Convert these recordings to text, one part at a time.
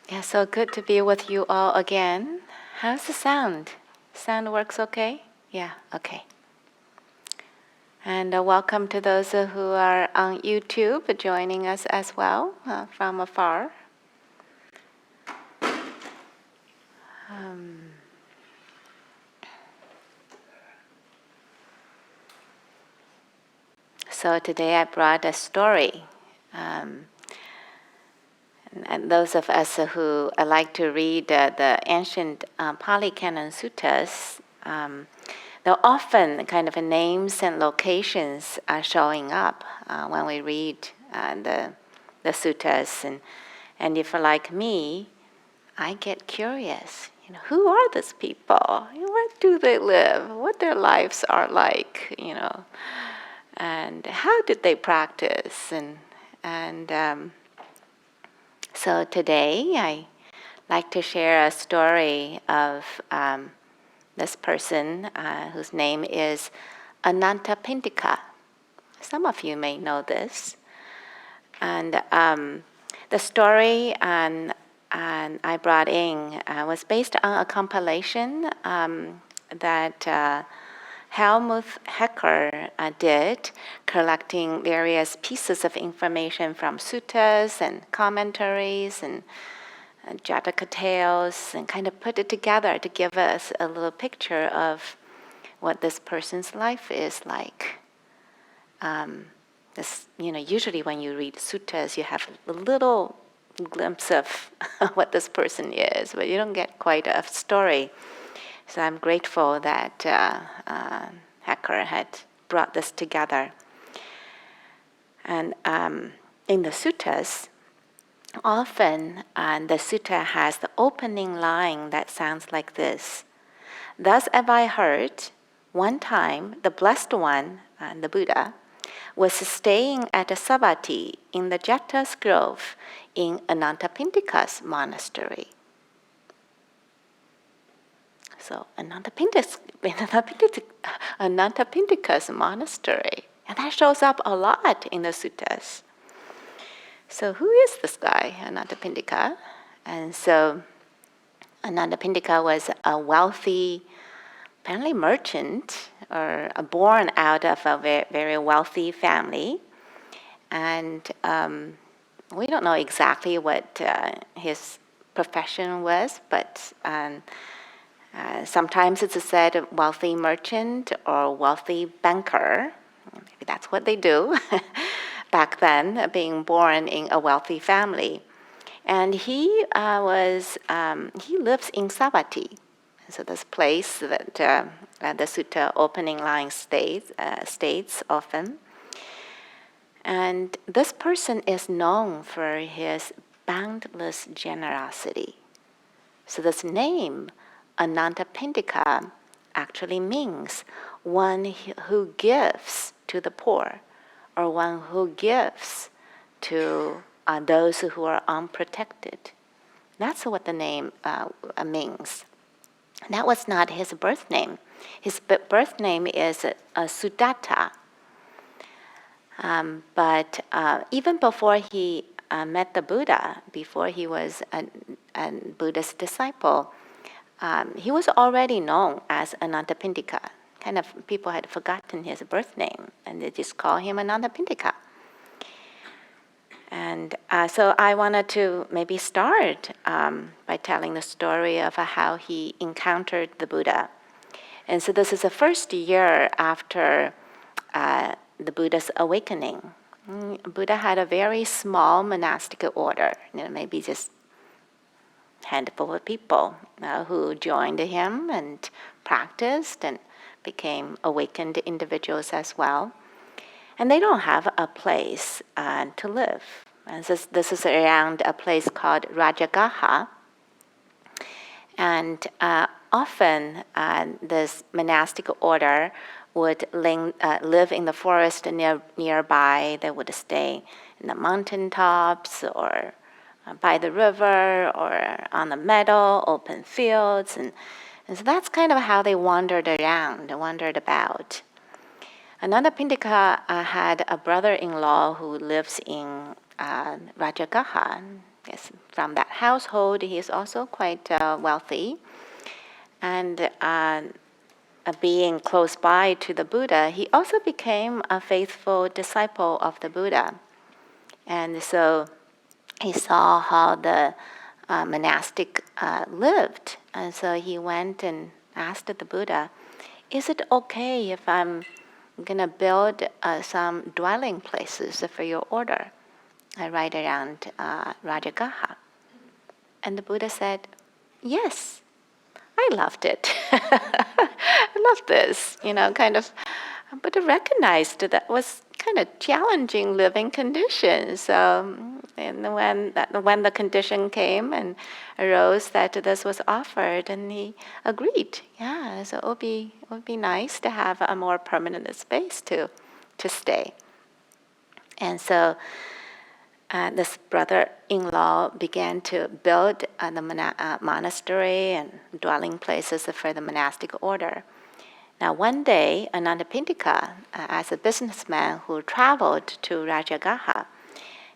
Yeah, so good to be with you all again. How's the sound? Sound works okay? Yeah, okay. And welcome to those who are on YouTube joining us as well from afar. Um, so today I brought a story. Um, and those of us who like to read the ancient Pali Canon Suttas, there are often kind of names and locations are showing up when we read the suttas, and if like me, I get curious. Who are these people? Where do they live? What their lives are like? And how did they practice? And so today I like to share a story of this person whose name is Ananthapindika. Some of you may know this. And the story I brought in was based on a compilation that Helmuth Hecker did, collecting various pieces of information from suttas and commentaries and Jataka tales, and kind of put it together to give us a little picture of what this person's life is like. Usually when you read suttas, you have a little glimpse of what this person is, but you don't get quite a story. So I'm grateful that Hacker had brought this together. And in the suttas, often the sutta has the opening line that sounds like this. Thus have I heard, one time the Blessed One, the Buddha, was staying at a Savatthi in the Jeta's Grove in Ananthapindika's monastery. So Ananthapindika's monastery. And that shows up a lot in the suttas. So who is this guy, Ananthapindika? And so Ananthapindika was a wealthy, apparently merchant, or born out of a very, very wealthy family. And we don't know exactly what his profession was, but sometimes it's said wealthy merchant or wealthy banker. Maybe that's what they do back then, being born in a wealthy family. And he lives in Savatthi. So this place that the sutta opening line states often. And this person is known for his boundless generosity. So this name, Ananthapindika, actually means one who gives to the poor, or one who gives to those who are unprotected. That's what the name means. That was not his birth name. His birth name is Sudatta. But even before he met the Buddha, before he was a Buddha's disciple, he was already known as Ananthapindika. Kind of people had forgotten his birth name, and they just call him Ananthapindika. And so I wanted to maybe start by telling the story of how he encountered the Buddha. And so this is the first year after the Buddha's awakening. Buddha had a very small monastic order, maybe just a handful of people who joined him and practiced and became awakened individuals as well. And they don't have a place to live. And this is around a place called Rajagaha. And often this monastic order would live in the forest nearby. They would stay in the mountaintops or by the river or on the meadow, open fields. And so that's kind of how they wandered about. Ananthapindika had a brother-in-law who lives in Rajagaha. Yes, from that household. He is also quite wealthy. And being close by to the Buddha, he also became a faithful disciple of the Buddha. And so he saw how the monastic lived. And so he went and asked the Buddha, is it okay if I'm going to build some dwelling places for your order right around Rajagaha? And the Buddha said, yes, I loved it. I love this, kind of. But I recognized that was kind of challenging living conditions. And when the condition came and arose that this was offered, and he agreed. Yeah, so it would be nice to have a more permanent space to stay. And so this brother-in-law began to build the monastery and dwelling places for the monastic order. Now, one day, Ananthapindika, as a businessman who traveled to Rajagaha,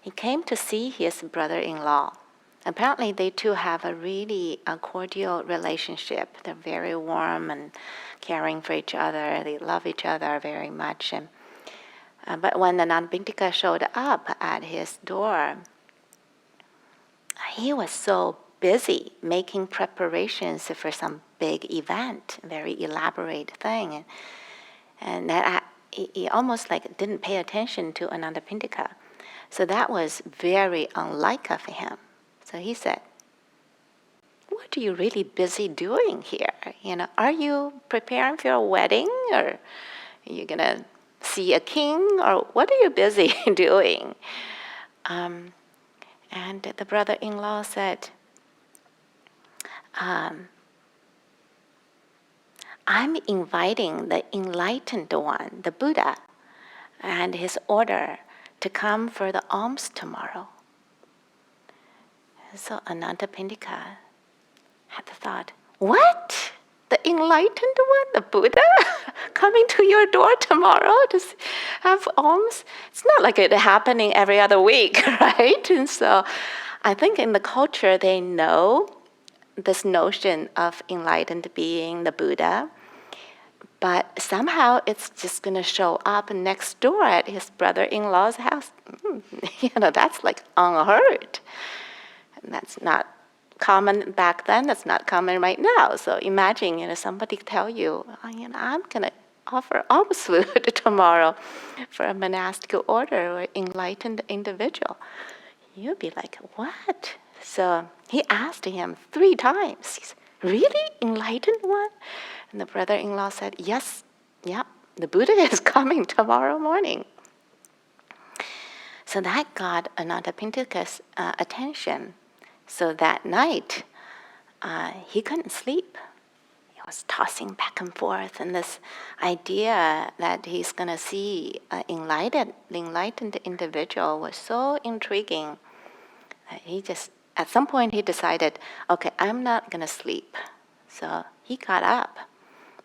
he came to see his brother-in-law. Apparently, they two have a really cordial relationship. They're very warm and caring for each other. They love each other very much. But when Ananthapindika showed up at his door, he was so busy making preparations for some big event, a very elaborate thing. And that he almost like didn't pay attention to Ananthapindika. So that was very unlike of him. So he said, what are you really busy doing here? Are you preparing for a wedding, or are you going to see a king, or what are you busy doing? And the brother-in-law said, I'm inviting the enlightened one, the Buddha, and his order to come for the alms tomorrow. So Ananthapindika had the thought, what? The enlightened one, the Buddha, coming to your door tomorrow to have alms? It's not like it happening every other week, right? And so I think in the culture they know this notion of enlightened being, the Buddha, but somehow it's just going to show up next door at his brother-in-law's house. That's like unheard. And that's not common back then. That's not common right now. So imagine, somebody tell you, I'm going to offer alms food tomorrow for a monastic order or enlightened individual. You'd be like, what? So he asked him 3 times. He said, really? Enlightened one? And the brother-in-law said, yes, yeah, the Buddha is coming tomorrow morning. So that got Ananthapindika's attention. So that night, he couldn't sleep. He was tossing back and forth, and this idea that he's going to see an enlightened individual was so intriguing that at some point he decided, okay, I'm not going to sleep. So he got up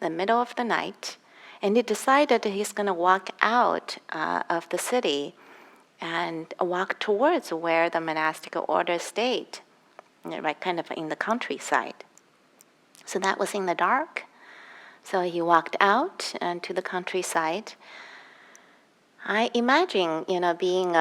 in the middle of the night, and he decided that he's going to walk out of the city and walk towards where the monastic order stayed, right, kind of in the countryside. So that was in the dark. So he walked out to the countryside. I imagine, being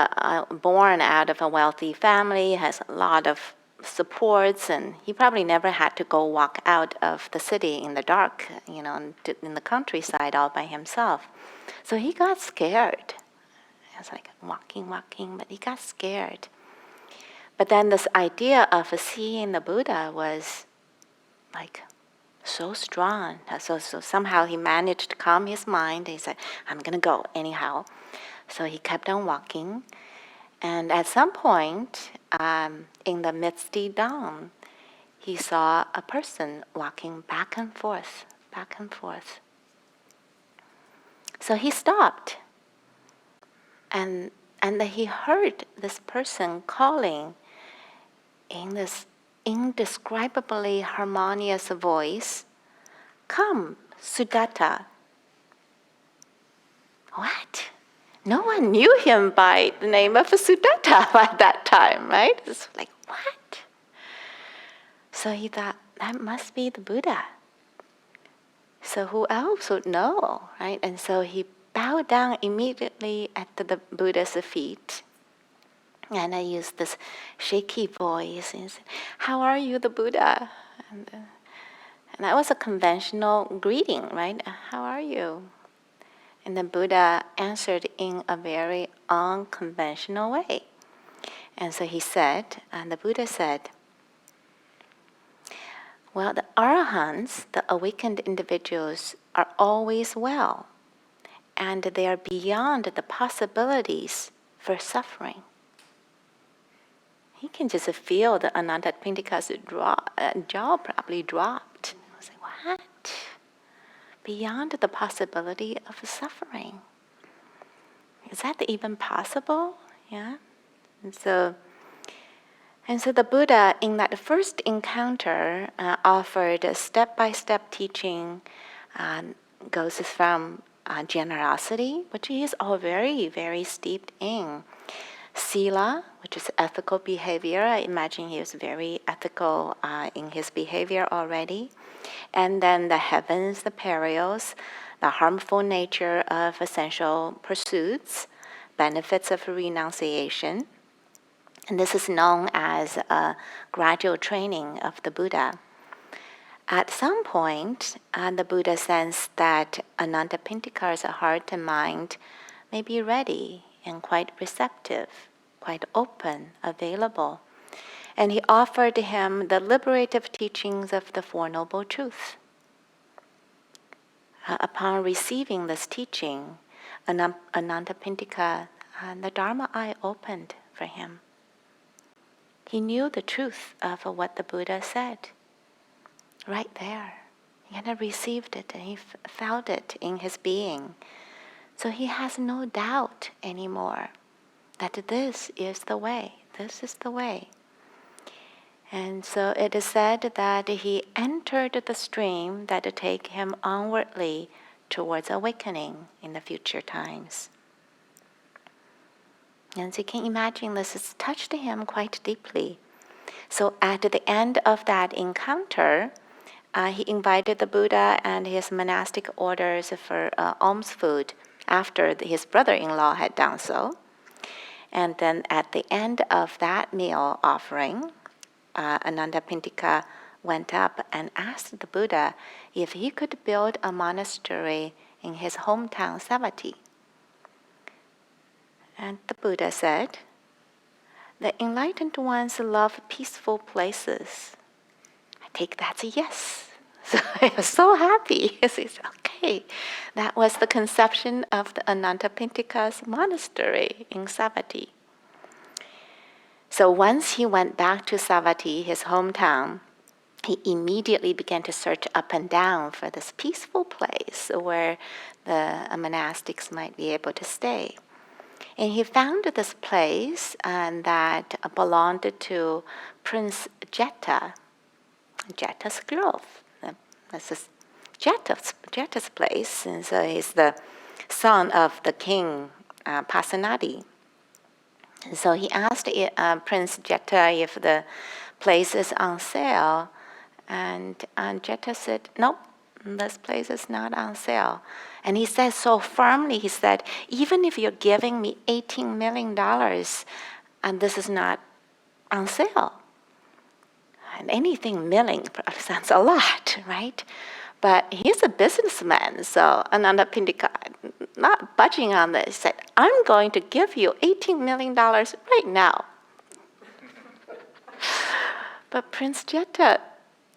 born out of a wealthy family, has a lot of supports, and he probably never had to go walk out of the city in the dark, in the countryside all by himself. So he got scared. It was like walking, but he got scared. But then this idea of seeing the Buddha was like so strong. So somehow he managed to calm his mind. He said, I'm going to go anyhow. So he kept on walking. And at some point, in the misty dawn, he saw a person walking back and forth. So he stopped. And he heard this person calling in this indescribably harmonious voice, come, Sudatta. What? No one knew him by the name of Sudatta at that time, right? It's like, what? So he thought, that must be the Buddha. So who else would know, right? And so he bowed down immediately at the Buddha's feet. And I used this shaky voice and said, how are you, the Buddha? And that was a conventional greeting, right? How are you? And the Buddha answered in a very unconventional way. And so he said, and the Buddha said, well, the arahants, the awakened individuals, are always well, and they are beyond the possibilities for suffering. He can just feel the Ananthapindika's jaw probably dropped. I was like, what? Beyond the possibility of suffering. Is that even possible? Yeah. And so the Buddha, in that first encounter, offered a step-by-step teaching, goes from generosity, which he is all very, very steeped in. Sila, which is ethical behavior. I imagine he was very ethical in his behavior already. And then the heavens, the perils, the harmful nature of essential pursuits, benefits of renunciation. And this is known as a gradual training of the Buddha. At some point, the Buddha sensed that Ananthapindika's heart and mind may be ready and quite receptive, quite open, available. And he offered him the liberative teachings of the Four Noble Truths. Upon receiving this teaching, Ananthapindika, the Dharma eye opened for him. He knew the truth of what the Buddha said. Right there. He had received it and he felt it in his being. So he has no doubt anymore that this is the way. This is the way. And so it is said that he entered the stream that would take him onwardly towards awakening in the future times. And so you can imagine this has touched him quite deeply. So at the end of that encounter, he invited the Buddha and his monastic orders for alms food after his brother-in-law had done so. And then at the end of that meal offering, Ananthapindika went up and asked the Buddha if he could build a monastery in his hometown Savatthi. And the Buddha said, the enlightened ones love peaceful places. I take that as a yes. So I was so happy. He said, okay, that was the conception of the Ananthapindika's monastery in Savatthi. So once he went back to Savatthi, his hometown, he immediately began to search up and down for this peaceful place where the monastics might be able to stay. And he found this place that belonged to Prince Jeta's grove. This is Jeta's place, and so he's the son of the king Pasenadi. And so he asked Prince Jeta if the place is on sale, and Jeta said, nope, this place is not on sale. And he said so firmly, he said, even if you're giving me $18 million, and this is not on sale. And anything million sounds a lot, right? But he's a businessman, so Ananthapindika, not budging on this, said, I'm going to give you $18 million right now. But Prince Jeta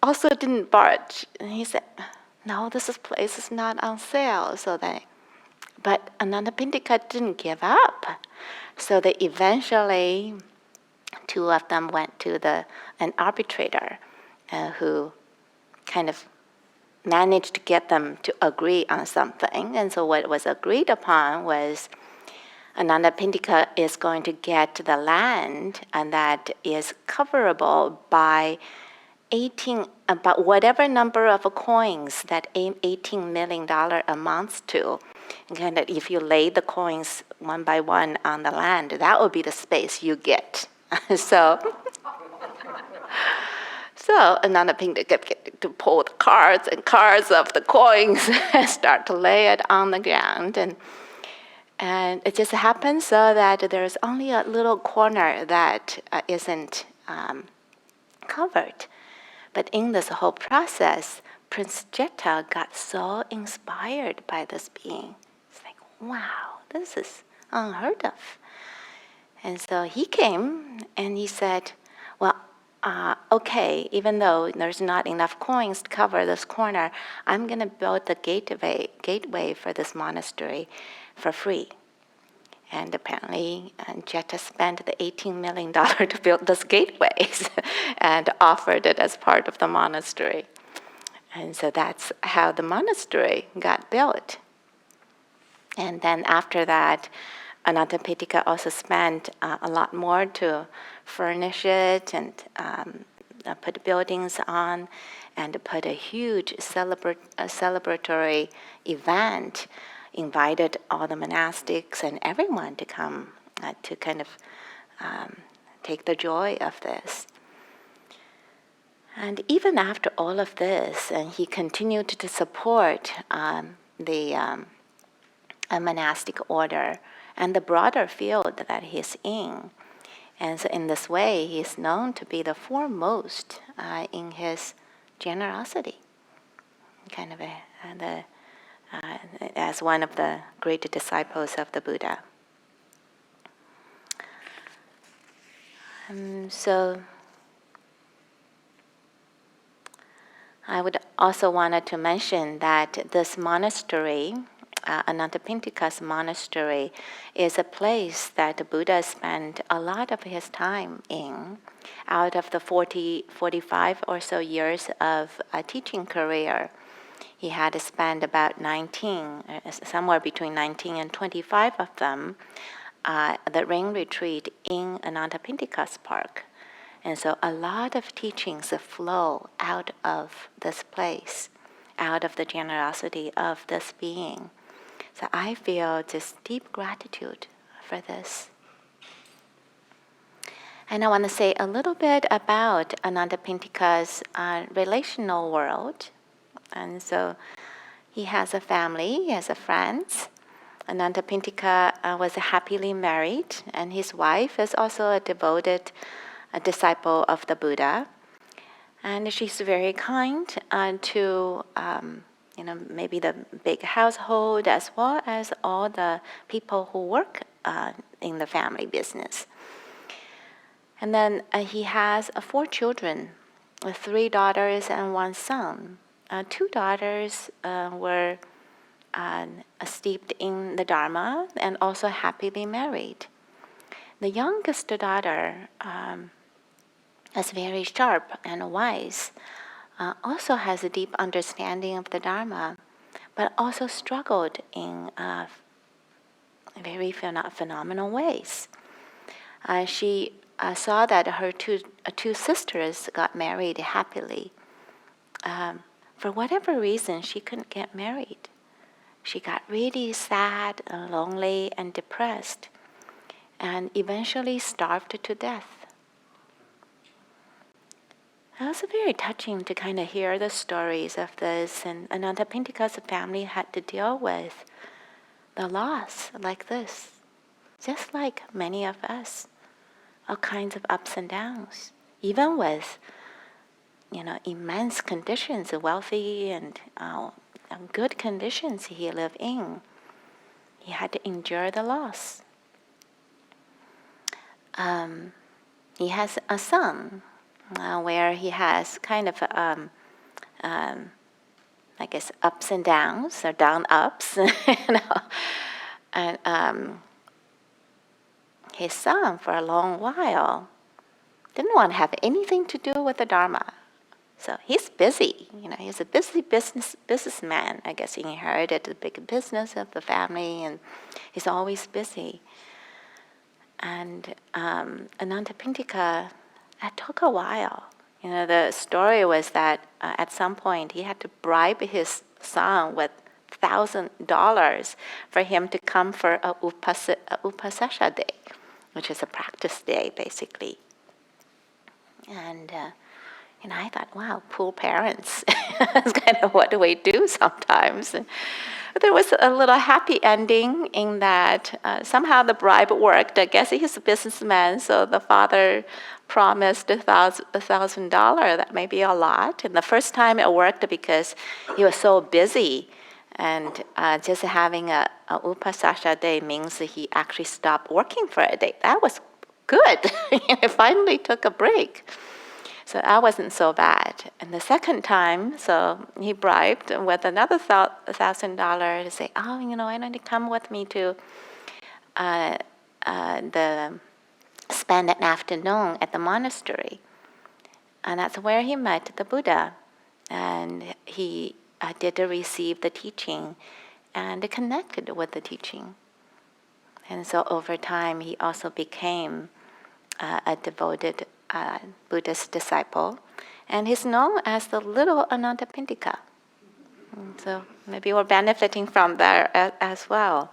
also didn't budge. And he said, no, this place is not on sale. But Ananthapindika didn't give up. So they eventually, two of them went to an arbitrator who kind of managed to get them to agree on something. And so what was agreed upon was Ananthapindika is going to get the land, and that is coverable by about whatever number of coins that $18 million amounts to. And if you lay the coins one by one on the land, that would be the space you get. So so Ananthapindika get to pull the cards and cards of the coins and start to lay it on the ground. And it just happens so that there's only a little corner that isn't covered. But in this whole process, Prince Jeta got so inspired by this being. It's like, wow, this is unheard of. And so he came and he said, well, okay, even though there's not enough coins to cover this corner, I'm going to build the gateway for this monastery for free. And apparently, Jeta spent the $18 million to build this gateways and offered it as part of the monastery. And so that's how the monastery got built. And then after that, Ananthapindika also spent a lot more to furnish it and put buildings on and put a huge celebratory event, invited all the monastics and everyone to come to kind of take the joy of this. And even after all of this, and he continued to support the monastic order and the broader field that he's in. And so in this way, he is known to be the foremost in his generosity, kind of as one of the great disciples of the Buddha. So I would also wanted to mention that this monastery, Ananthapindika's monastery, is a place that the Buddha spent a lot of his time in. Out of the 45 or so years of a teaching career, he had spent about 19, somewhere between 19 and 25 of them, the rain retreat in Ananthapindika's park. And so a lot of teachings flow out of this place, out of the generosity of this being. So I feel just deep gratitude for this. And I want to say a little bit about Ananthapindika's relational world. And so he has a family, he has friends. Ananthapindika was happily married, and his wife is also a devoted disciple of the Buddha. And she's very kind to maybe the big household as well as all the people who work in the family business. And then he has 4 children, 3 daughters and 1 son. 2 daughters were steeped in the Dharma and also happily married. The youngest daughter is very sharp and wise, also has a deep understanding of the Dharma, but also struggled in very phenomenal ways. She saw that her two sisters got married happily. For whatever reason, she couldn't get married. She got really sad, and lonely, and depressed, and eventually starved to death. It was very touching to kind of hear the stories of this, and Ananthapindika's family had to deal with the loss like this, just like many of us, all kinds of ups and downs, even with immense conditions, wealthy and good conditions he lived in. He had to endure the loss. He has a son where he has kind of, ups and downs, or down-ups, And his son, for a long while, didn't want to have anything to do with the Dharma. So he's busy, he's a busy businessman. I guess he inherited the big business of the family, and he's always busy. And Ananthapindika, it took a while. The story was that at some point he had to bribe his son with $1,000 for him to come for a upasesha day, which is a practice day, basically. And And I thought, wow, poor parents. That's kind of what we do sometimes. But there was a little happy ending in that somehow the bribe worked. I guess he's a businessman, so the father promised $1,000. That may be a lot. And the first time it worked because he was so busy. And just having a upasasha day means that he actually stopped working for a day. That was good. He finally took a break. So that wasn't so bad. And the second time, so he bribed with another $1,000 to say, oh, why don't you come with me to spend an afternoon at the monastery. And that's where he met the Buddha. And he did receive the teaching and connected with the teaching. And so over time, he also became a devoted Buddhist disciple, and he's known as the little Ananthapindika. So maybe we're benefiting from that as well.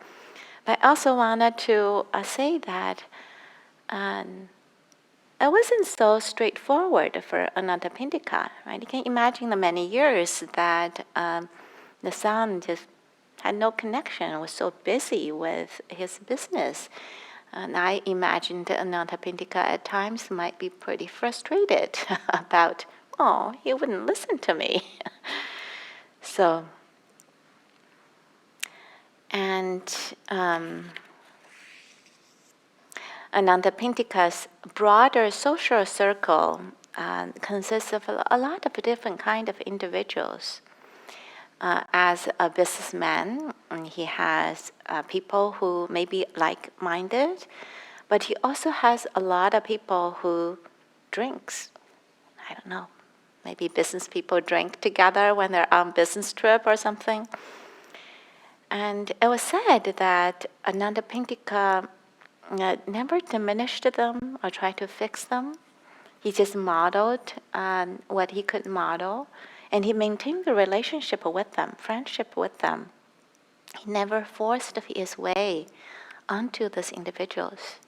But I also wanted to say that it wasn't so straightforward for Ananthapindika, right? You can imagine the many years that the son just had no connection, was so busy with his business. And I imagined Ananthapindika at times might be pretty frustrated about, oh, he wouldn't listen to me. So, and Ananthapindika's broader social circle consists of a lot of different kind of individuals. As a businessman, he has people who may be like-minded, but he also has a lot of people who drinks. I don't know, maybe business people drink together when they're on business trip or something. And it was said that Ananthapindika never diminished them or tried to fix them. He just modeled what he could model, and he maintained the relationship with them, friendship with them. He never forced his way onto these individuals.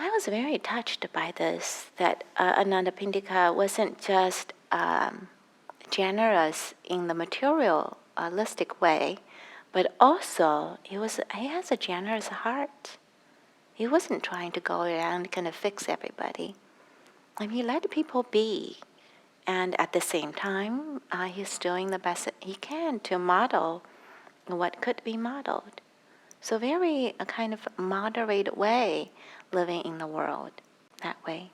I was very touched by this, that Ananthapindika wasn't just generous in the materialistic way, but also he has a generous heart. He wasn't trying to go around kind of fix everybody. And he let people be. And at the same time, he's doing the best that he can to model what could be modeled. So very a kind of moderate way living in the world that way.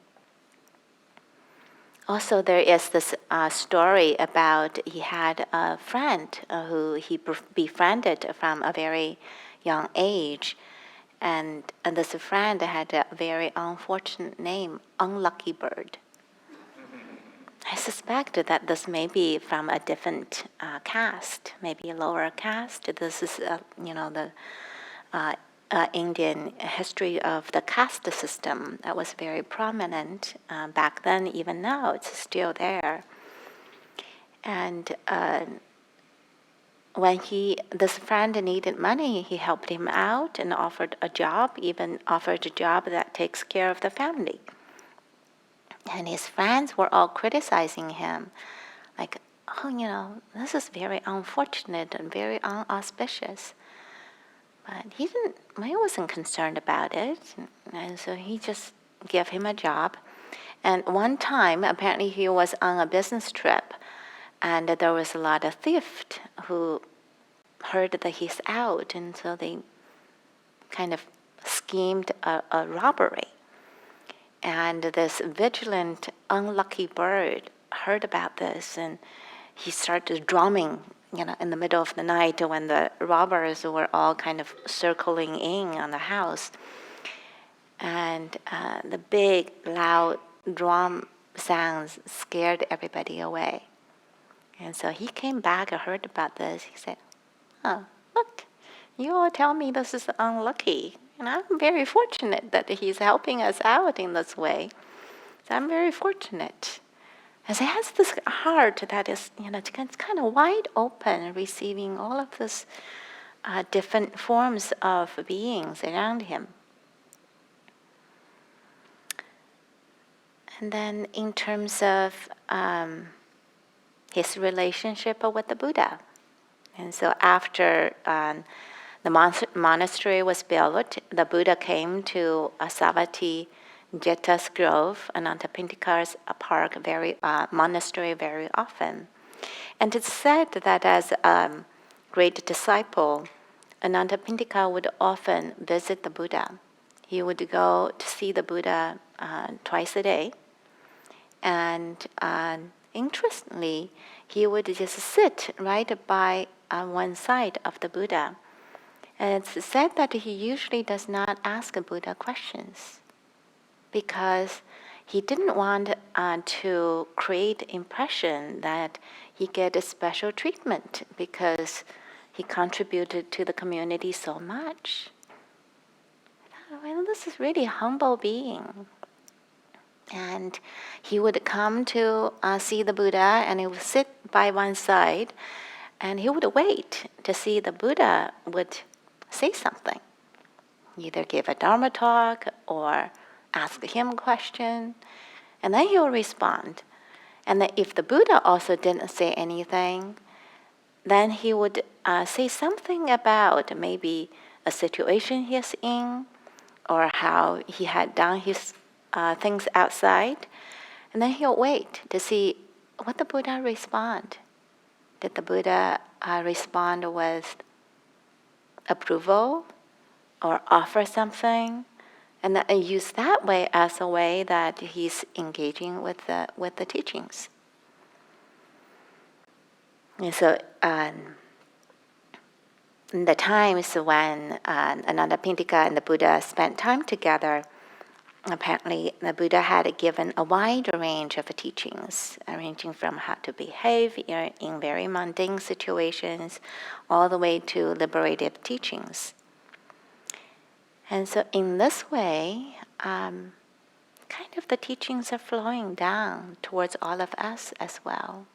Also, there is this story about he had a friend who he befriended from a very young age. And this friend had a very unfortunate name, Unlucky Bird. I suspect that this may be from a different caste, maybe a lower caste. This is, the Indian history of the caste system that was very prominent back then. Even now, it's still there. And when this friend needed money, he helped him out and offered a job, even offered a job that takes care of the family. And his friends were all criticizing him, like, oh, this is very unfortunate and very unauspicious. But he wasn't concerned about it. And so he just gave him a job. And one time, apparently he was on a business trip, and there was a lot of theft who heard that he's out, and so they kind of schemed a robbery. And this vigilant, unlucky bird heard about this, and he started drumming, in the middle of the night when the robbers were all kind of circling in on the house. And the big, loud drum sounds scared everybody away. And so he came back and heard about this. He said, oh, look, you all tell me this is unlucky. And I'm very fortunate that he's helping us out in this way. So I'm very fortunate. And he has this heart that is, it's kind of wide open, receiving all of these different forms of beings around him. And then in terms of his relationship with the Buddha. And so after the monastery was built, the Buddha came to Savatthi Jeta's grove, Ananthapindika's park, monastery very often. And it's said that as a great disciple, Ananthapindika would often visit the Buddha. He would go to see the Buddha twice a day. And interestingly, he would just sit right by one side of the Buddha. And it's said that he usually does not ask Buddha questions because he didn't want to create impression that he get a special treatment because he contributed to the community so much. Well, this is really humble being. And he would come to see the Buddha, and he would sit by one side, and he would wait to see the Buddha would say something, either give a Dharma talk or ask him a question, and then he will respond. And then if the Buddha also didn't say anything, then he would say something about maybe a situation he's in or how he had done his things outside. And then he'll wait to see what the Buddha respond. Did the Buddha respond with approval or offer something? And then use that way as a way that he's engaging with the teachings. And so in the times when Ananthapindika and the Buddha spent time together, apparently the Buddha had given a wide range of teachings, ranging from how to behave in very mundane situations all the way to liberative teachings. And so in this way, kind of the teachings are flowing down towards all of us as well.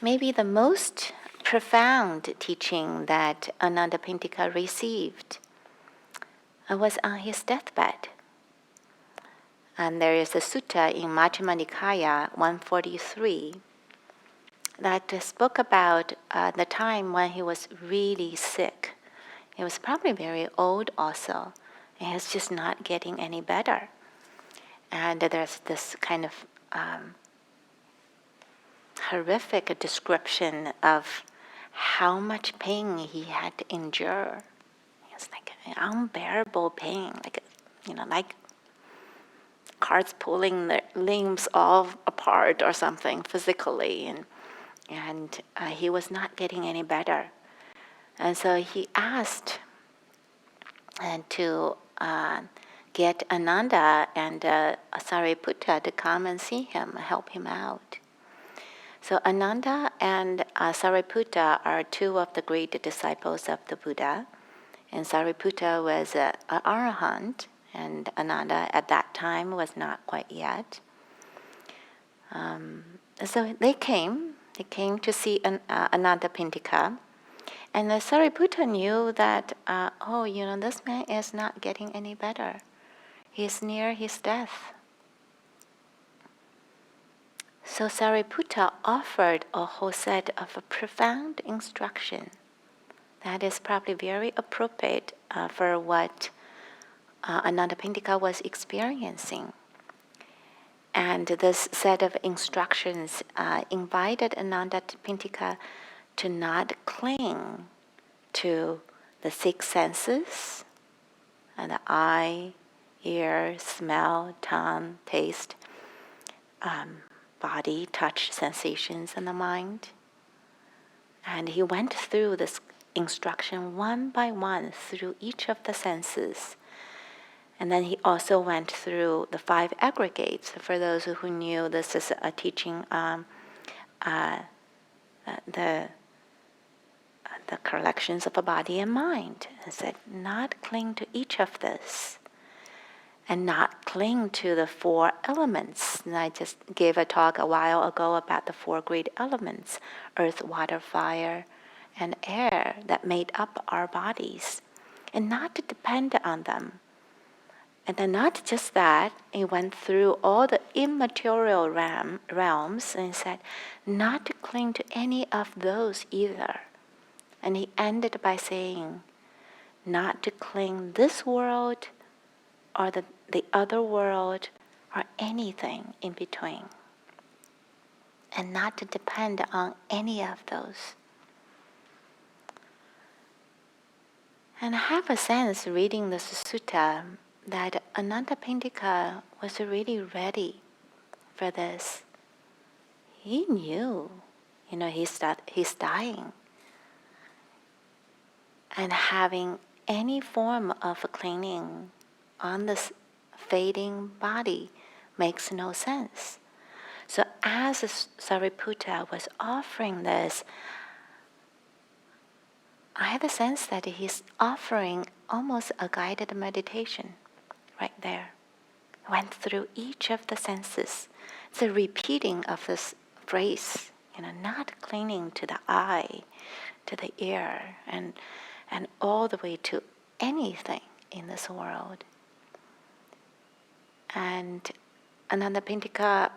Maybe the most profound teaching that Ananthapindika received was on his deathbed. And there is a sutta in Majjhima Nikaya 143 that spoke about the time when he was really sick. He was probably very old also, and he was just not getting any better. And there's this kind of horrific description of how much pain he had to endure. It was like an unbearable pain, like carts pulling the limbs all apart or something physically, and he was not getting any better. And so he asked to get Ananda and Sariputta to come and see him, help him out. So Ananda and Sariputta are two of the great disciples of the Buddha. And Sariputta was an arahant, and Ananda at that time was not quite yet. So they came to see Ananthapindika. And Sariputta knew that, this man is not getting any better. He's near his death. So Sariputta offered a whole set of a profound instruction that is probably very appropriate for what Ananthapindika was experiencing. And this set of instructions invited Ananthapindika to not cling to the six senses, the eye, ear, smell, tongue, taste, body, touch, sensations, and the mind. And he went through this instruction one by one through each of the senses. And then he also went through the five aggregates. For those who knew, this is a teaching the collections of a body and mind. And said, not cling to each of this. And not cling to the four elements. And I just gave a talk a while ago about the four great elements, earth, water, fire, and air that made up our bodies. And not to depend on them. And then not just that, he went through all the immaterial realms and said not to cling to any of those either. And he ended by saying not to cling this world or the other world or anything in between. And not to depend on any of those. And I have a sense reading this sutta that Ananthapindika was really ready for this. He knew, he's dying. And having any form of clinging on this fading body makes no sense. So as Sariputta was offering this, I have a sense that he's offering almost a guided meditation right there. Went through each of the senses. It's a repeating of this phrase, not clinging to the eye, to the ear, and all the way to anything in this world. And Ananthapindika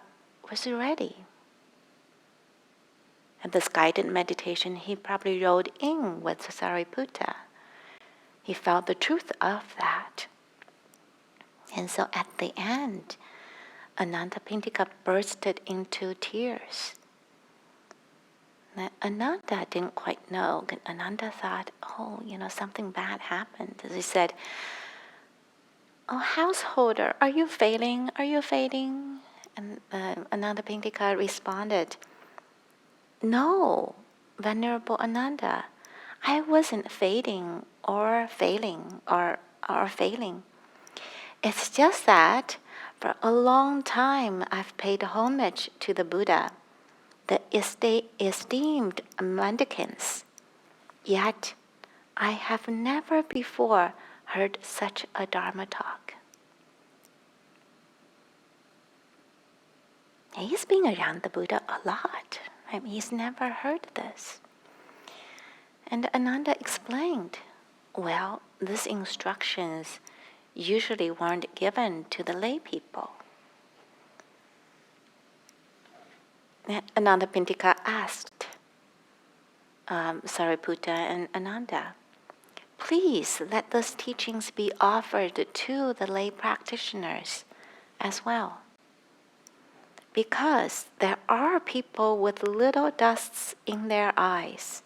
was ready. And this guided meditation, he probably rode in with Sariputta. He felt the truth of that. And so at the end, Ananthapindika bursted into tears. Ananda didn't quite know. Ananda thought, something bad happened. As he said, "Oh, householder, are you failing? Are you fading?" And Ananthapindika responded, "No, Venerable Ananda, I wasn't fading or failing or failing. It's just that for a long time I've paid homage to the Buddha, the esteemed mendicants. Yet I have never before heard such a Dharma talk." He's been around the Buddha a lot. He's never heard this. And Ananda explained, well, these instructions usually weren't given to the lay people. Ananthapindika asked Sariputta and Ananda, please let those teachings be offered to the lay practitioners as well. Because there are people with little dusts in their eyes.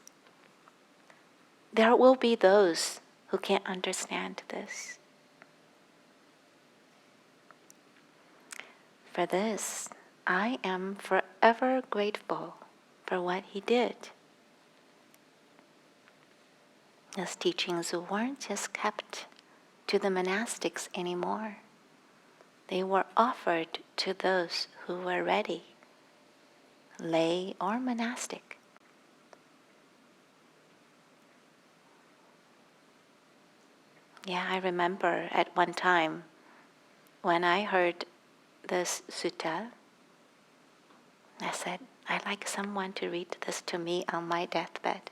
There will be those who can't understand this. For this, I am forever grateful for what he did. His teachings weren't just kept to the monastics anymore. They were offered to those who were ready, lay or monastic. Yeah, I remember at one time when I heard this sutta, I said, I'd like someone to read this to me on my deathbed.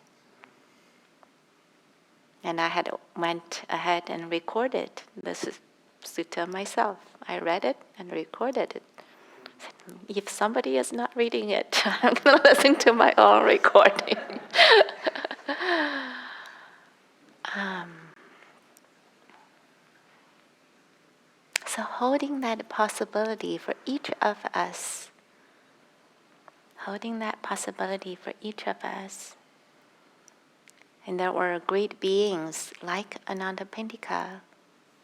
And I had went ahead and recorded this sutta myself. I read it and recorded it. I said, if somebody is not reading it, I'm going to listen to my own recording. So holding that possibility for each of us, And there were great beings like Ananthapindika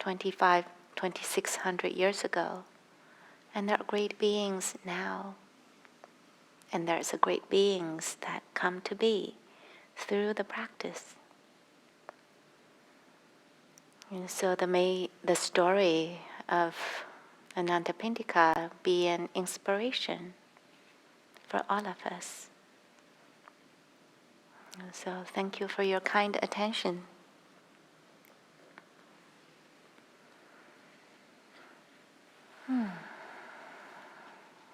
2,600 years ago. And there are great beings now. And there's a great beings that come to be through the practice. And so may the story of Ananthapindika be an inspiration for all of us. And so thank you for your kind attention.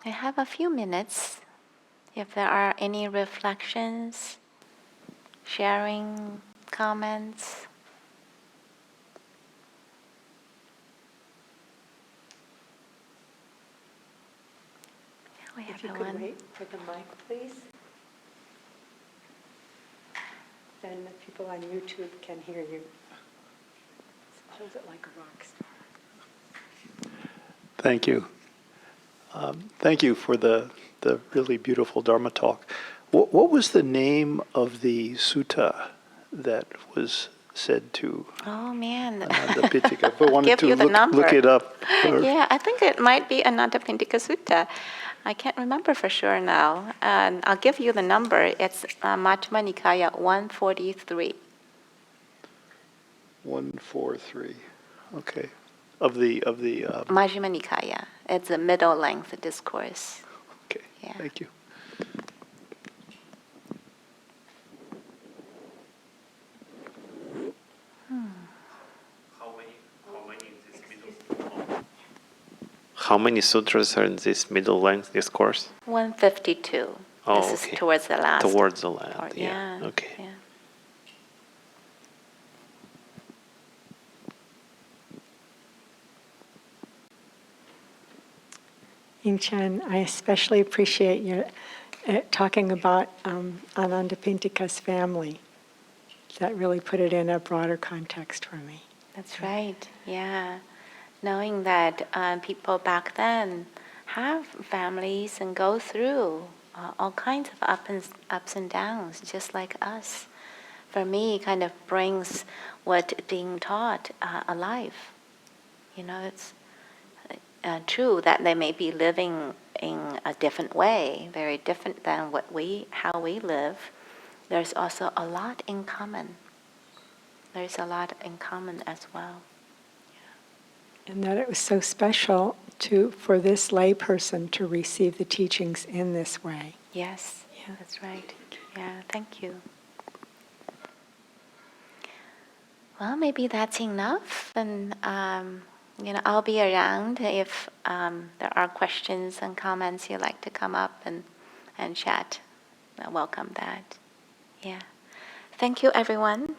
I have a few minutes. If there are any reflections, sharing, comments. we If have you one. could wait for the mic, please. Then the people on YouTube can hear you. Hold it like a rock star. Thank you. Thank you for the really beautiful Dharma talk. What was the name of the sutta that was said to Oh man. Ananthapindika? If I wanted Give to you the number. look it up. Yeah, I think it might be Ananthapindika Sutta. I can't remember for sure now. And I'll give you the number. It's Majjhima Nikaya 143. 143. Okay. Of the Majjhima Nikaya. It's a middle length discourse. okay. Yeah. Thank you. How many sutras are in this middle length discourse? 152. Oh, This okay. is towards the last. Towards the land, part. yeah. Okay. Yeah. Ying Chen, I especially appreciate your talking about Ananthapindika's family. That really put it in a broader context for me. That's right. Yeah. Knowing that people back then have families and go through all kinds of ups and downs, just like us. For me, kind of brings what being taught alive. You know, it's true that they may be living in a different way, very different than how we live. There's also a lot in common. There's a lot in common as well. And that it was so special for this layperson to receive the teachings in this way. Yes, Yeah. that's right. Yeah, thank you. Well, maybe that's enough. And, I'll be around if there are questions and comments you'd like to come up and chat. I welcome that. Yeah. Thank you, everyone.